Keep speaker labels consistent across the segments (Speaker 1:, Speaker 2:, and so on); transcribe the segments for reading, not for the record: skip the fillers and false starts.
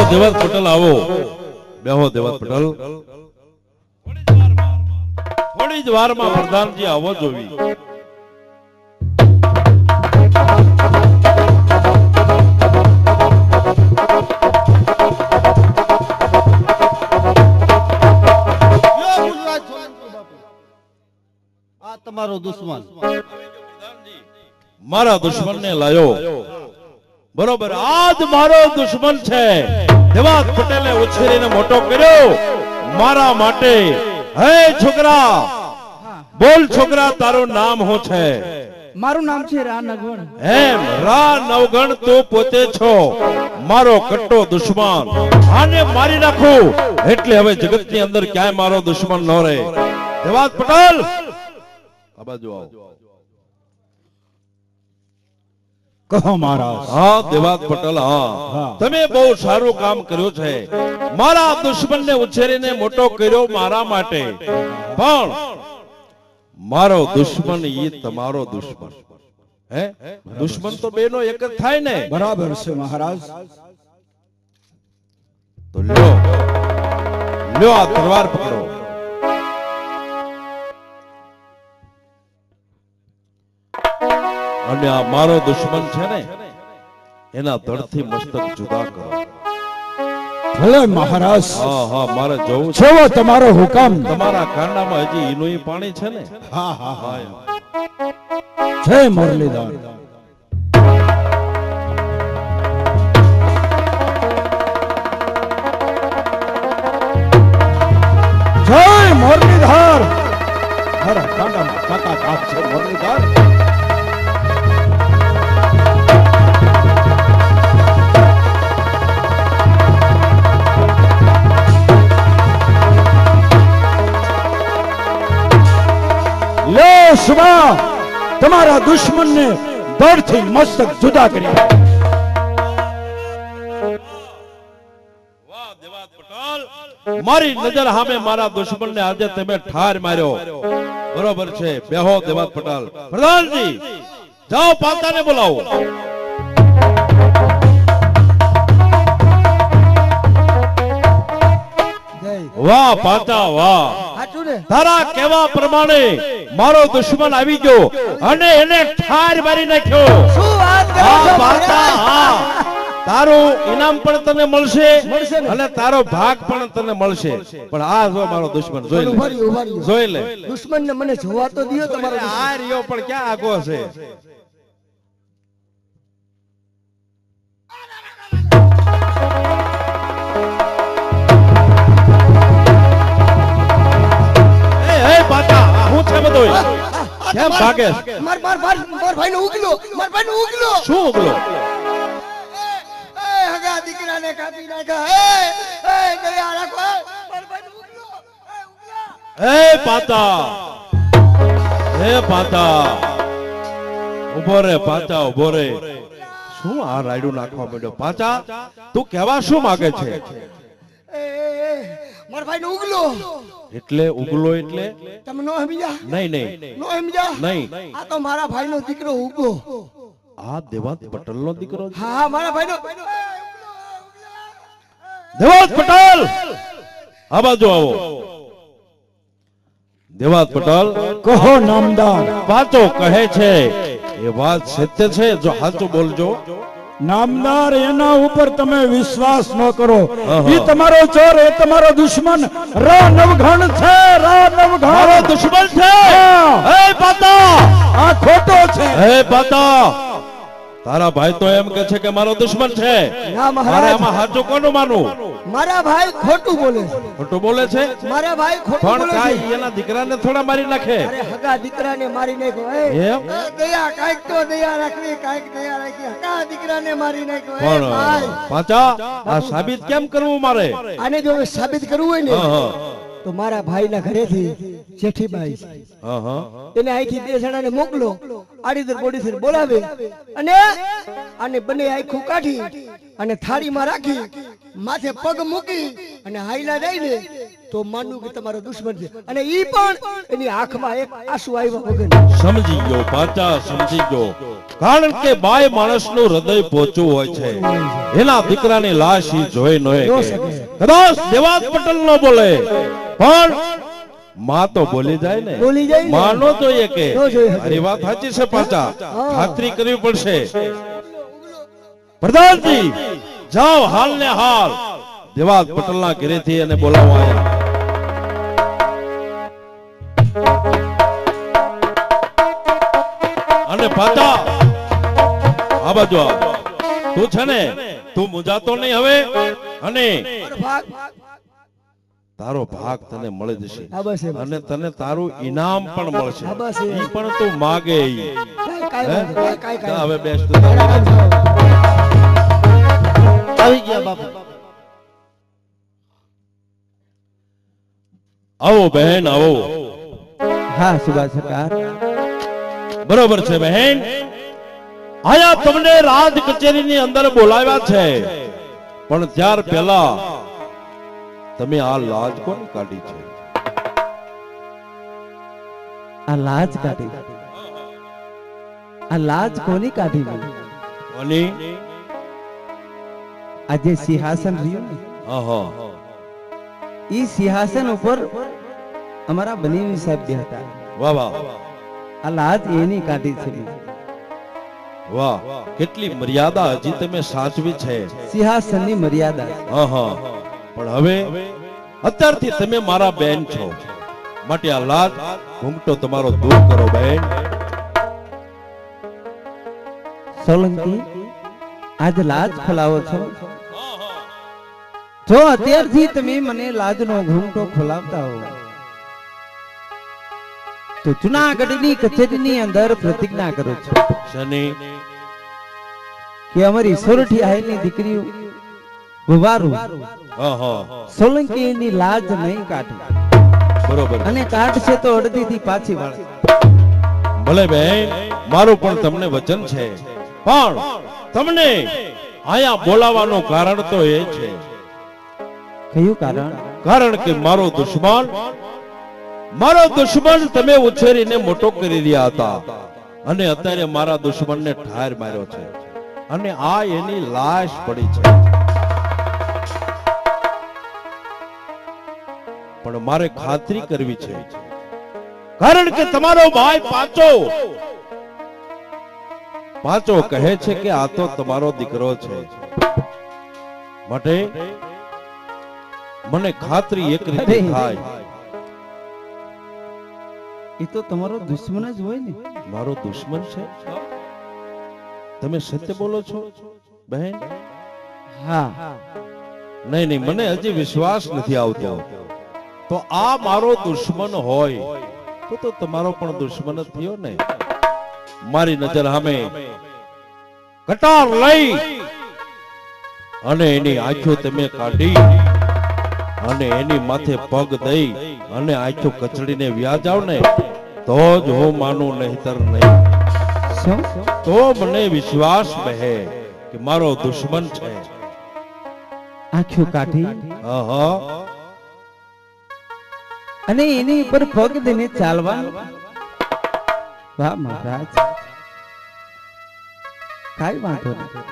Speaker 1: દેવત પટેલ આવો બેહો દેવત પટેલ થોડી જ વારમાં પ્રધાનજી આવો જોવી
Speaker 2: તમારો દુશ્મન
Speaker 1: મારા દુશ્મન ને લાયો બરોબર આજ મારો દુશ્મન છે દેવાત પટેલે ઉછેરીને મોટો કર્યો મારા માટે હે છોકરા બોલ છોકરા તારું નામ શું છે
Speaker 3: મારું નામ છે રા નવગણ
Speaker 1: એમ રા નવગણ તું પોતે છો મારો કટ્ટો દુશ્મન આને મારી નાખું એટલે હવે જગતની અંદર ક્યાંય મારો દુશ્મન ન રહે દેવાત પટેલ આ બાજુ આવો
Speaker 2: કહો મહારાજ
Speaker 1: હા દેવાત પટેલ હા તમે બહુ સારું કામ કર્યું છે મારા દુશ્મનને ઉછેરીને મોટો કર્યો મારા માટે પણ મારો દુશ્મન ઈ તમારો દુશ્મન હે દુશ્મન તો બેનો એક જ થાય ને
Speaker 2: બરાબર છે મહારાજ
Speaker 1: તો લ્યો લ્યો આ તલવાર પકડો અને આ મારો દુશ્મન છે ને એના ધડથી મસ્તક જુદા કરો
Speaker 2: ભલે મહારાજ
Speaker 1: હા હા મારે જોવું છે
Speaker 2: છેવો તમારો હુકમ
Speaker 1: તમારા કાંડામાં હજી ઈનું પાણી છે ને
Speaker 2: હા હા હા જય મુરલીધર જય મુરલીધર મારા કાંડામાં કાકા કાપ છે મુરલીધર લે સુબા તમારા દુશ્મનને દળથી મસ્તક જુદા કરી
Speaker 1: વાહ દેવાત પટેલ મારી નજર સામે મારા દુશ્મનને આજે તમે ઠાર માર્યો બરોબર છે બેહો દેવાત પટેલ પ્રધાનજી જાઓ પાતાને બોલાવો વાહ પાતા વાહ તારા કહેવા પ્રમાણે મારો દુશ્મન આવી ગયો અને એને ઠાર મારી નાખ્યો
Speaker 3: શું વાત કરો
Speaker 1: હા
Speaker 3: છો
Speaker 1: પાતા હા તારું ઇનામ પણ તને મળશે અને તારો ભાગ પણ તને મળશે પણ આ જો મારો દુશ્મન જોઈ લે જોઈ લે
Speaker 3: દુશ્મન ને મને જોવા તો દિયો તમારો
Speaker 1: આ રહ્યો પણ ક્યાં આગો છે કેમ ભાગે
Speaker 3: માર ભાઈ નો ઉગલો
Speaker 1: શું ઉગલો
Speaker 3: એ હગા દીકરાને કાપી નાખ્યા એ ગયા રાખો માર ભાઈ નો ઉગલો
Speaker 1: હે પાતા ઉભો રે પાતા ઉભો રે શું આ રાયડું નાખવા માંડ્યો પાતા તું કહેવા શું માંગે છે
Speaker 3: માર ભાઈ નો ઉગલો
Speaker 1: એટલે ઉગલો એટલે
Speaker 3: તમે નો સમજ્યા
Speaker 1: નહીં
Speaker 3: નો સમજ્યા
Speaker 1: નહીં
Speaker 3: આ તો મારા ભાઈ નો દીકરો ઉગલો
Speaker 1: આ દેવાત પટેલ નો દીકરો છે?
Speaker 3: હા મારા ભાઈ નો
Speaker 1: દેવાત પટેલ આ બાજુ આવો દેવાત પટેલ
Speaker 2: કહો નામદાર
Speaker 1: વાતો કહે છે એ વાત સત્ય છે જો સાચું બોલજો
Speaker 2: નામદાર એના ઉપર તમે વિશ્વાસ ન કરો ઈ તમારો ચોર એ તમારો દુશ્મન રા નવઘણ છે
Speaker 1: મારો દુશ્મન છે હે પાતા
Speaker 2: આ ખોટો છે
Speaker 1: હે પાતા તારા ભાઈ તો એમ કે છે કે મારો દુશ્મન છે
Speaker 3: ના
Speaker 1: મારે
Speaker 3: મહારાજ
Speaker 1: આમાં સાચું કોનું માનું
Speaker 3: મારા ભાઈ ખોટું બોલે છે
Speaker 1: ખોટું બોલે છે
Speaker 3: મારા ભાઈ ખોટું
Speaker 1: પણ
Speaker 3: બોલે છે
Speaker 1: કાઈ એના દીકરાને થોડા મારી નાખે
Speaker 3: અરે હગા દીકરાને મારી નાખ્યો
Speaker 1: એમ
Speaker 3: દયા કાઈક તો દયા રાખવી કાઈક દયા રાખી હગા દીકરાને મારી નાખ્યો
Speaker 1: પણ
Speaker 3: ભાઈ
Speaker 1: પાછા આ સાબિત કેમ કરવું મારે
Speaker 3: આને જો સાબિત કરવું હોય ને
Speaker 1: હા હા
Speaker 3: તો મારા ભાઈના ઘરેથી જેઠીબાઈ
Speaker 1: હા હા
Speaker 3: એને અહીંથી બે જણાને મોકલો આડીદર બોડીસર બોલાવે અને આને બંને આખું કાઢી અને થાળીમાં રાખી માથે પગ મૂકી અને હાઈલા દઈને તો માનવું કે તમારો દુશ્મન છે અને ઈ પણ એની આંખમાં એક આંસુ આવ્યા વગર
Speaker 1: સમજી ગયો પાચા, સમજી ગયો. કારણ કે બાય માણસનું હૃદય પોચું હોય છે. એના દીકરાની લાશ ઈ જોઈ ન શકે. કદાચ દેવાત પટેલ નો બોલે પણ માં તો બોલી જાય ને.
Speaker 3: બોલી જાય ને.
Speaker 1: માં નો જોઈએ કે
Speaker 3: નો જોઈએ.
Speaker 1: અરે વાત સાચી છે પાચા, ખાતરી કરવી પડશે. પ્રધાનજી જાઓ હાલ ને હાલ દેવાત પટેલ ના ઘરેથી એને બોલાવો આયા. અને પાછા આ બાજુ આવ. તું છે ને તું મુંજાતો નહીં હવે. અને તારો ભાગ તને મળી જશે
Speaker 3: હા બસ એ બસ.
Speaker 1: અને તને તારું ઇનામ પણ મળશે.
Speaker 3: હા બસ એ.
Speaker 1: ઈ પણ તું માગે ઈ.
Speaker 3: કાંઈ
Speaker 1: જા હવે બેસ તું.
Speaker 4: આવી ગયા બાપુ.
Speaker 1: આવો બહેન આવો.
Speaker 4: હા સુભાષ સરકાર.
Speaker 1: બરોબર છે બહેન, આયા તમને રાજ કચેરીની અંદર બોલાવ્યા છે, પણ ત્યાર પહેલા તમે આ લાજ કોણ કાઢી છે?
Speaker 4: આ લાજ કાઢી. આ લાજ કોની કાઢી?
Speaker 1: કોની?
Speaker 4: આજે સિંહાસન રહ્યું ને,
Speaker 1: આહા.
Speaker 4: ઈ સિંહાસન ઉપર અમારા બનીવી સાહેબ બે હતા.
Speaker 1: વાહ વાહ
Speaker 4: આ લાજ એની કાઢી છે.
Speaker 1: વાહ, કેટલી મર્યાદા હજી તમે સાચવી છે.
Speaker 4: સિંહાસનની મર્યાદા.
Speaker 1: આહા. પણ હવે અત્યારથી તમે મારા બેન છો, માટે આ લાજ ઘૂંઘટો તમારો દૂર કરો બેન.
Speaker 4: સોલંકી આજ લાજ ખોલાવો છો. જો અત્યારથી તમે મને લાજનો ઘૂંઘટો ખોલાવતા હો તો જુનાગઢની કચેરીની અંદર પ્રતિજ્ઞા કરો છો
Speaker 1: શની
Speaker 4: કે અમારી સોરઠી આયની દીકરીઓ ગુવારું
Speaker 1: આહા.
Speaker 4: સોલંકીની લાજ નહીં કાઢે,
Speaker 1: બરોબર.
Speaker 4: અને કાઢશે તો અડધીથી પાછી વાળે.
Speaker 1: ભલે બેન, મારું પણ તમને વચન છે, પણ તમને આયા બોલાવાનું કારણ તો એ છે.
Speaker 4: કયું કારણ?
Speaker 1: કારણ કે મારો દુશ્મન તમે ઉછેરીને મોટો કરી રહ્યા હતા, અને અત્યારે મારા દુશ્મનને ઠાર માર્યો છે, અને આ એની લાશ પડી છે. પણ મારે ખાતરી કરવી છે, કારણ કે તમારો ભાઈ પાચો કહે છે કે આ તો તમારો દીકરો છે, માટે મને ખાતરી એક રીતે થાય.
Speaker 4: એ તો તમારો દુશ્મન જ હોય ને.
Speaker 1: મારો દુશ્મન છે? તમે સત્ય બોલો છો બહેન?
Speaker 4: હા.
Speaker 1: નહીં, મને હજી વિશ્વાસ નથી આવતો. તો આ મારો દુશ્મન હોય તો તમારો પણ દુશ્મન જ થયો ને. મારી નજર સામે કટાર લઈ અને એની આંખો તમે કાઢી અને એની માથે પગ દઈ અને આંખો કચડીને વ્યા જાવ ને તો જ હું માનું, નહીતર નહીં.
Speaker 4: શું?
Speaker 1: તો મને વિશ્વાસ બહે કે મારો દુશ્મન છે.
Speaker 4: આંખો કાઢી
Speaker 1: આહા.
Speaker 4: અને એની ઉપર પગ દઈને ચાલવાનું. વાહ મહારાજ, કાઈ વાંધો નહીં.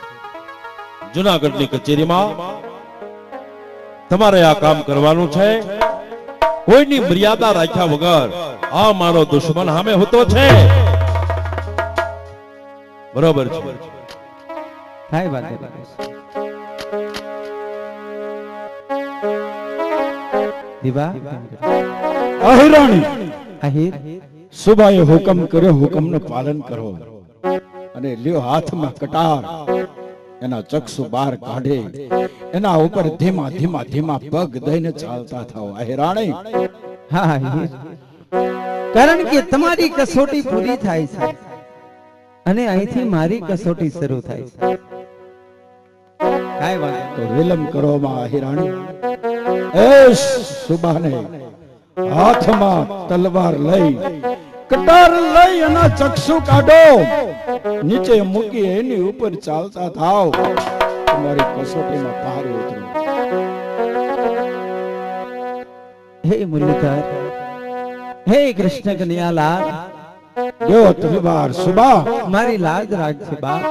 Speaker 1: જુનાગઢની કચેરીમાં તમારે આ કામ કરવાનું છે. કોઈની મર્યાદા રાખ્યા વગર આ મારો દુશ્મન સામે હોતો છે. બરોબર છે.
Speaker 4: કાઈ વાંધો નહીં. દીવા
Speaker 2: અહિરાણી
Speaker 4: આહિર
Speaker 2: સુબાએ હુકમ કર્યો, હુકમનું પાલન કરો. અને લ્યો હાથમાં કટાર, એના ચક્ષુ બહાર કાઢે, એના ઉપર ધીમા ધીમા ધીમા પગ દઈને ચાલતા થાઓ. અહિરાણી
Speaker 4: હા આહિર, કારણ કે તમારી કસોટી પૂરી થાય છે અને અહીંથી મારી કસોટી શરૂ થાય છે. કાઈ વાંધો
Speaker 2: તો વિલંબ કરો માં અહિરાણી. એ સુબાને હાથમાં તલવાર લઈ, કટાર લઈ એના ચક્ષુ કાઢો, નીચે મૂકી એની ઉપર ચાલતા થાવ. તમારી કસોટીમાં પાર ઉતરો.
Speaker 4: હે મુરલીધર, હે કૃષ્ણ કનૈયાલાલ,
Speaker 2: જો તલવાર સુબા
Speaker 4: મારી લાજ રાખજે બાપ.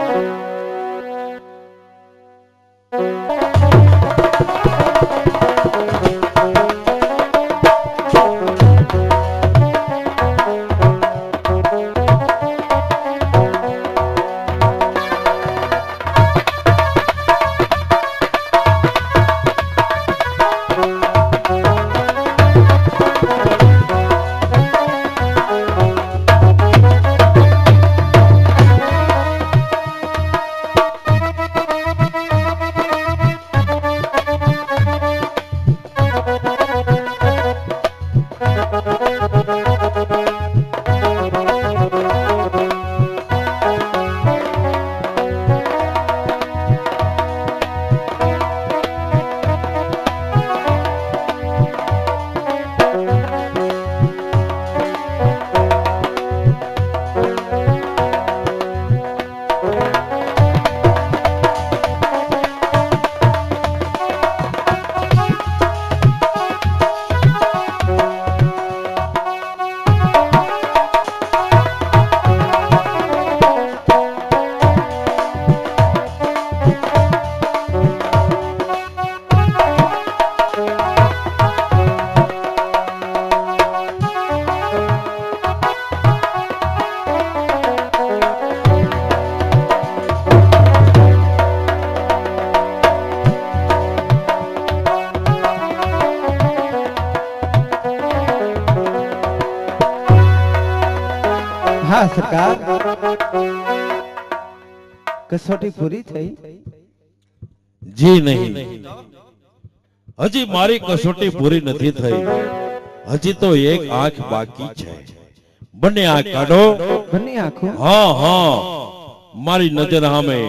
Speaker 4: હા સરકાર, કસોટી પૂરી થઈ?
Speaker 1: જી નહીં, હજી મારી કસોટી પૂરી નથી થઈ. હજી તો એક આંખ બાકી છે. બંને આંખ કાઢો.
Speaker 4: બંને આંખો?
Speaker 1: હા હા, મારી નજર સામે.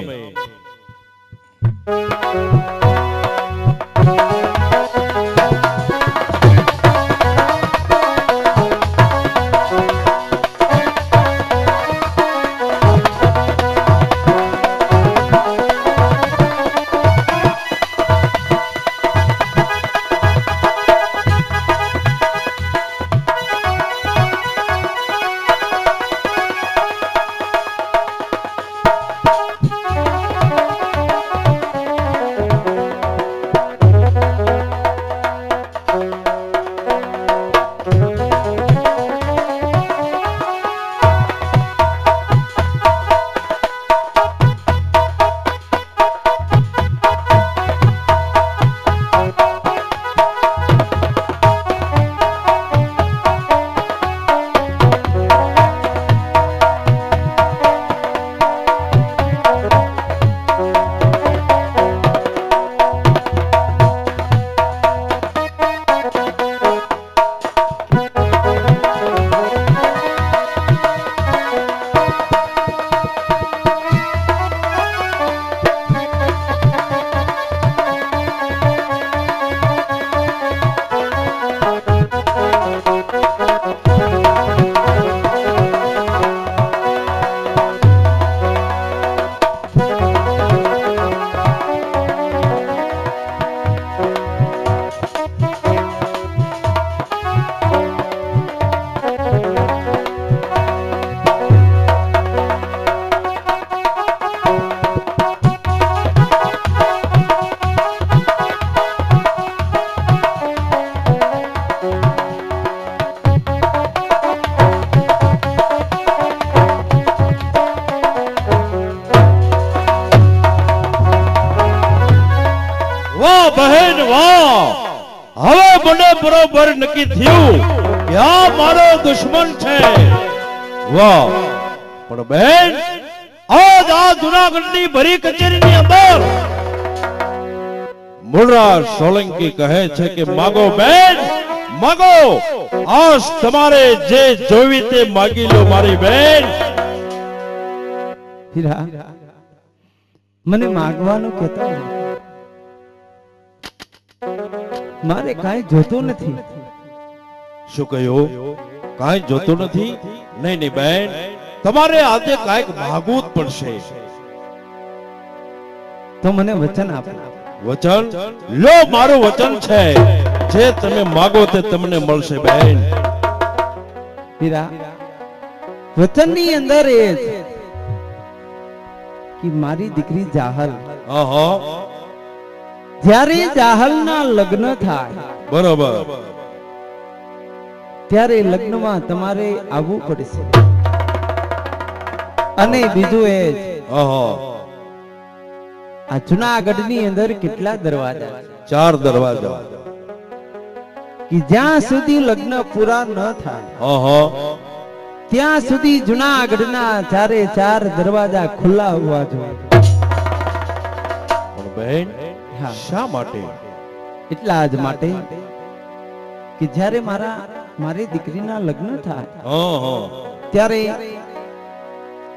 Speaker 1: વાહ બહેન વાહ, હવે મને બરોબર નક્કી થયું કે આ મારો દુશ્મન છે. વાહ, પણ બહેન આજ આ જુનાગઢની ભરી કચેરીની અંદર મૂળરાજ સોલંકી કહે છે કે માગો બેન માગો, આજ તમારે જે જોવી તે માગી લો મારી બેન.
Speaker 4: હીરા, મને માગવાનું કહેતો, મારે કાંઈ જોતું નથી.
Speaker 1: શું કહ્યું? કાંઈ જોતું નથી? નહીં નહીં બેન, તમારે આજે કાંઈક માગવું જ પડશે.
Speaker 4: તો મને વચન આપો.
Speaker 1: વચન લો, મારું વચન છે, છે, તમે માગો તે તમને મળશે બહેન.
Speaker 4: હીરા વચનની અંદર એ છે કે મારી દીકરી જાહલ,
Speaker 1: આહા,
Speaker 4: જ્યારે જાહલના લગ્ન થાય
Speaker 1: બરોબર.
Speaker 4: ત્યારે લગ્નમાં તમારે આવવું પડશે. અને બીજું એ છે,
Speaker 1: આહા,
Speaker 4: આ જુનાગઢની અંદર કેટલા દરવાજા છે
Speaker 1: 4 દરવાજા.
Speaker 4: કે જ્યાં સુધી લગ્ન પૂરા ન થાય
Speaker 1: આહા,
Speaker 4: ત્યાં સુધી જુનાગઢના 4 દરવાજા ખુલ્લા હોવા જોઈએ.
Speaker 1: પણ બહેન
Speaker 4: હા.
Speaker 1: શા માટે?
Speaker 4: એટલા જ માટે કે જ્યારે મારી દીકરીના લગ્ન થાય
Speaker 1: આહા,
Speaker 4: ત્યારે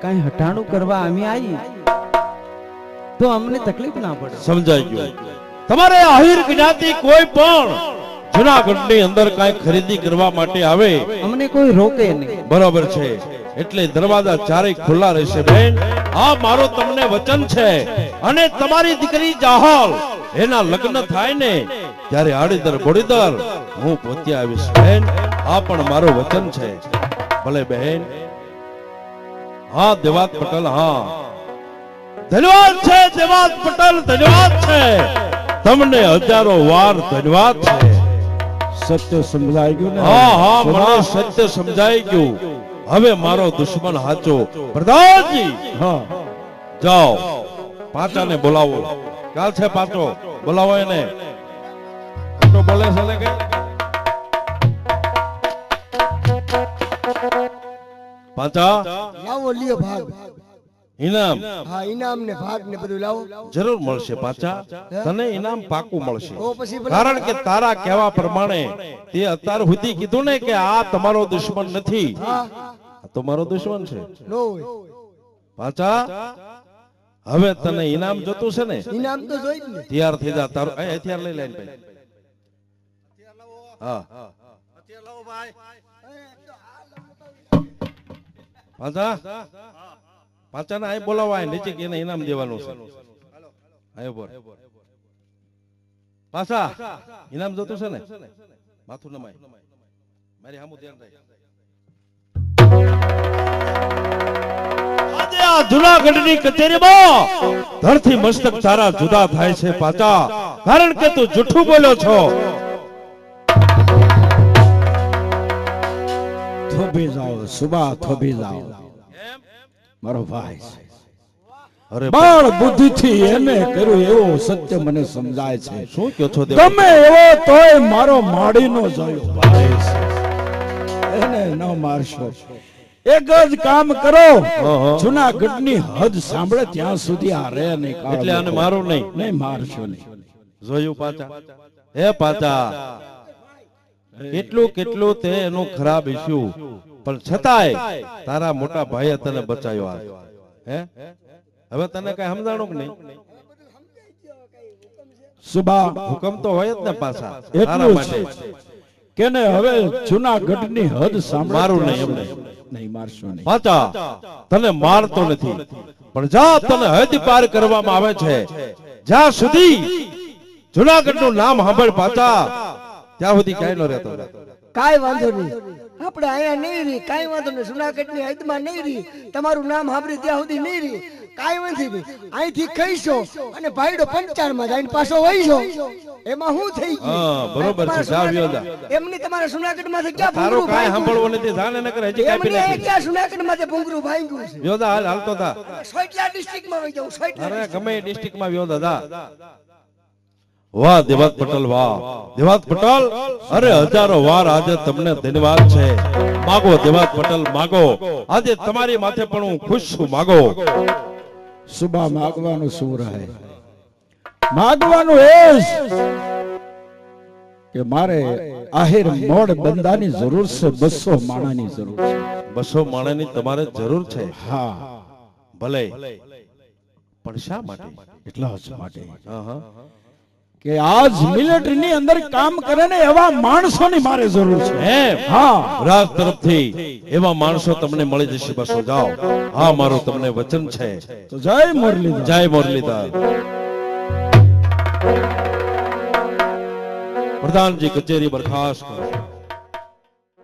Speaker 4: કઈ હટાણું કરવા અમે આવી તો અમને તકલીફ ના પડે.
Speaker 1: સમજાઈ ગયું. તમારે આહિર જ્ઞાતિ કોઈ પણ જુનાગઢની અંદર કાંઈ ખરીદી કરવા માટે આવે,
Speaker 4: અમને કોઈ રોકે નહીં.
Speaker 1: બરાબર છે, એટલે દરવાજા 4 ખુલ્લા રહેશે બેન. આ મારો તમને વચન છે. અને તમારી દીકરી જાહલ એના લગ્ન થાય ને ત્યારે આડીદર બોડીદર હું પોતે આવીશ બેન. આ પણ મારું વચન છે. ભલે બહેન. હા દેવાત પટેલ, હા ધન્યવાદ છે દેવાત પટેલ, ધન્યવાદ છે તમને. હજારો વાર ધન્યવાદ છે.
Speaker 2: સત્ય સમજાઈ ગયું ને?
Speaker 1: હા હા, મને સત્ય સમજાઈ ગયું. હવે મારો દુશ્મન હાચો. પ્રધાનજી,
Speaker 2: હા,
Speaker 1: જાઓ પાંચાને બોલાવો. ક્યાં છે પાંચો? બોલાવો એને. પાંચો બોલે છે ને કે? પાંચા,
Speaker 3: લાવો લ્યો ભાગ.
Speaker 1: ઇનામ
Speaker 3: હા, ઇનામ ને ભાગ ને બધું લાવો.
Speaker 1: જરૂર મળશે પાંચા. તને ઇનામ પાકું મળશે.
Speaker 3: તો પછી ભલે.
Speaker 1: કારણ કે તારા કહેવા પ્રમાણે તે અત્યાર સુધી કીધું ને કે આ તમારો દુશ્મન નથી,
Speaker 3: હા,
Speaker 1: આ તો મારો દુશ્મન છે.
Speaker 3: નો હોય.
Speaker 1: પાંચા, હવે તને ઇનામ જોતું છે ને?
Speaker 3: ઇનામ તો જોઈ જ ને.
Speaker 1: તૈયાર થઈ જા. તારું હથિયાર લઈ લઈને ભાઈ. હા પાંચા, પાંચા ને અહીં બોલાવા, નીચે કે એને ઇનામ દેવાનું છે. આયો બોલ પાછા. ઇનામ જોતું છે ને? માથું નમાય. મારી સામું ધ્યાન રાખ. આજે આ જુનાગઢની કચેરીમાં ધરથી મસ્તક તારા જુદા થાય છે પાછા. કારણ કે તું જૂઠું બોલ્યો છો.
Speaker 2: થોભી જાઓ સુબા, થોભી જાઓ. મારો ભાઈ છે.
Speaker 1: અરે
Speaker 2: બાળ બુદ્ધિથી એને કર્યું એવો સત્ય મને સમજાય છે.
Speaker 1: શું કહો છો દેવા?
Speaker 2: તમે એવો તોય મારો માડીનો જોયો ભાઈ છે. એને ન મારશો. એક જ કામ કરો, જુનાગઢની હદ સાંભળે ત્યાં સુધી આ રે નહીં.
Speaker 1: એટલે આને મારું નહીં.
Speaker 2: નહીં મારશો નહીં.
Speaker 1: જોયું પાછા? હે પાછા, કેટલું કેટલું તે એનું ખરાબ ઇસ્યુ, પણ છતાંય તારા મોટા ભાઈએ તને બચાવ્યો. આ હે હવે તને કઈ સમજાણું કે નહીં?
Speaker 2: સુબા
Speaker 1: હુકમ તો હોય જ ને પાછા તારા
Speaker 2: એટલું
Speaker 1: માટે.
Speaker 2: છે કે ને હવે જુનાગઢની હદ સાંભળે
Speaker 1: મારું
Speaker 2: ત્યાં
Speaker 1: નહીં, એમ
Speaker 2: સુધી નહીં મારશો નહીં.
Speaker 1: પાછા તને મારતો નથી, પણ જા તને હદ પાર કરવામાં આવે છે. જ્યાં સુધી જુનાગઢ નું નામ સાંભળ પાછા, ત્યાં સુધી ક્યાંય ન રહેતો.
Speaker 3: કાઈ વાંધો નહીં. આપણે અહીંયા નહીં રહી, કાઈ વાંધો નહીં. જુનાગઢની હદમાં નહીં રહી, તમારું નામ સાંભળી ત્યાં સુધી નહીં રહી. કાઈ વાંધો નહીં. અહીંથી કહીશો અને ભાઈડો પંચારમાં જઈને પાછો વહીશો. એમાં શું થઈ ગયું?
Speaker 1: હા, બરોબર છે. જા વ્યો જા.
Speaker 3: એમની તમારા જુનાગઢમાંથી ક્યાં
Speaker 1: તારું
Speaker 3: ભૂંગળું
Speaker 1: કાંઈ
Speaker 3: ભાંગ્યું?
Speaker 1: સાંભળવું નથી. જાને નકર હજી કાપી
Speaker 3: એમને
Speaker 1: નાખી.
Speaker 3: ક્યાં જુનાગઢમાંથી ભૂંગળું ભાંગ્યું છે?
Speaker 1: વ્યો જા, હાલ હાલતો તા.
Speaker 3: સોયટલા ડિસ્ટ્રિક્ટમાં વહી જાઉં, સોયટલા
Speaker 1: અરે ગમે એ ડિસ્ટ્રિક્ટમાં વ્યો દાદા. વાહ દેવાત પટેલ, વાહ દેવાત પટેલ. અરે હજારો વાર આજે તમને ધન્યવાદ છે. માગો દેવાત પટેલ, માગો. આજે તમારી માથે પણ હું ખુશ છું. માગો.
Speaker 2: સુબા માગવાનું શું રહે? માગવાનું એ જ કે મારે આહિર મોડ બંદાની જરૂર છે, 200 માણાની જરૂર છે.
Speaker 1: 200 માણસની તમારે જરૂર છે.
Speaker 2: હા,
Speaker 1: ભલે, પણ શા માટે?
Speaker 2: એટલા જ માટે
Speaker 1: હા હા,
Speaker 2: કે આજ મિલિટરીની અંદર કામ કરે ને એવા માણસોની મારે જરૂર છે.
Speaker 1: એમ?
Speaker 2: હા,
Speaker 1: રાજ તરફથી એવા માણસો તમને મળી જશે. બસો જાઓ. હા, મારું તમને વચન છે.
Speaker 2: તો જય મુરલીધર.
Speaker 1: જય મુરલીધર. પ્રધાનજી કચેરી બરખાસ્ત કરો.